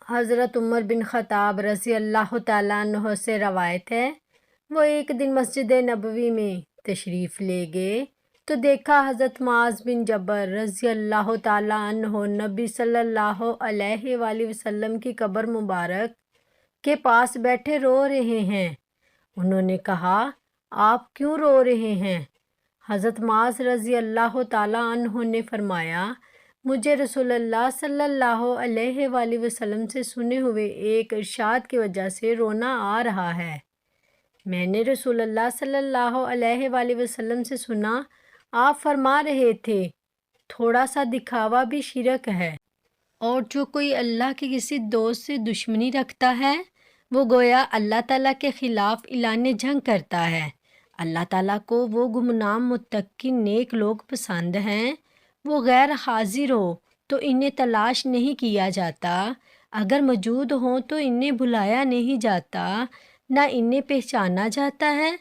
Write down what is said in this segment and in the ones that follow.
حضرت عمر بن خطاب رضی اللہ تعالیٰ عنہ سے روایت ہے، وہ ایک دن مسجد نبوی میں تشریف لے گئے تو دیکھا حضرت معاذ بن جبل رضی اللہ تعالیٰ عنہ نبی صلی اللہ علیہ وآلہ وسلم کی قبر مبارک کے پاس بیٹھے رو رہے ہیں۔ انہوں نے کہا، آپ کیوں رو رہے ہیں؟ حضرت معاذ رضی اللہ تعالیٰ عنہ نے فرمایا، مجھے رسول اللہ صلی اللہ علیہ وآلہ وسلم سے سنے ہوئے ایک ارشاد کی وجہ سے رونا آ رہا ہے۔ میں نے رسول اللہ صلی اللہ علیہ وآلہ وسلم سے سنا، آپ فرما رہے تھے، تھوڑا سا دکھاوا بھی شرک ہے، اور جو کوئی اللہ کے کسی دوست سے دشمنی رکھتا ہے وہ گویا اللہ تعالیٰ کے خلاف اعلان جنگ کرتا ہے۔ اللہ تعالیٰ کو وہ گمنام متقی نیک لوگ پسند ہیں، وہ غیر حاضر ہو تو انہیں تلاش نہیں کیا جاتا، اگر موجود ہوں تو انہیں بلایا نہیں جاتا، نہ انہیں پہچانا جاتا ہے،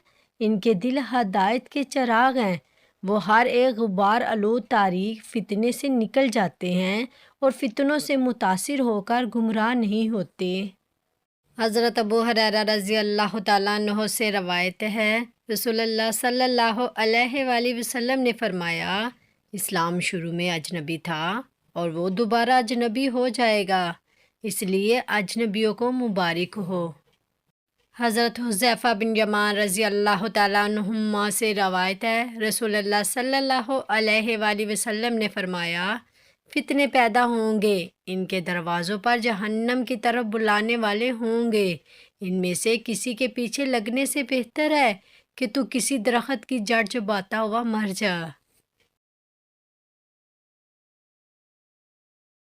ان کے دل ہدایت کے چراغ ہیں، وہ ہر ایک غبار آلود تاریک فتنے سے نکل جاتے ہیں اور فتنوں سے متاثر ہو کر گمراہ نہیں ہوتے۔ حضرت ابو ہریرہ رضی اللہ تعالیٰ عنہ سے روایت ہے، رسول اللہ صلی اللہ علیہ وآلہ وسلم نے فرمایا، اسلام شروع میں اجنبی تھا اور وہ دوبارہ اجنبی ہو جائے گا، اس لیے اجنبیوں کو مبارک ہو۔ حضرت حذیفہ بن یمان رضی اللہ تعالیٰ عنہما سے روایت ہے، رسول اللہ صلی اللہ علیہ وآلہ وسلم نے فرمایا، فتنے پیدا ہوں گے، ان کے دروازوں پر جہنم کی طرف بلانے والے ہوں گے، ان میں سے کسی کے پیچھے لگنے سے بہتر ہے کہ تو کسی درخت کی جڑ چباتا ہوا مر جا۔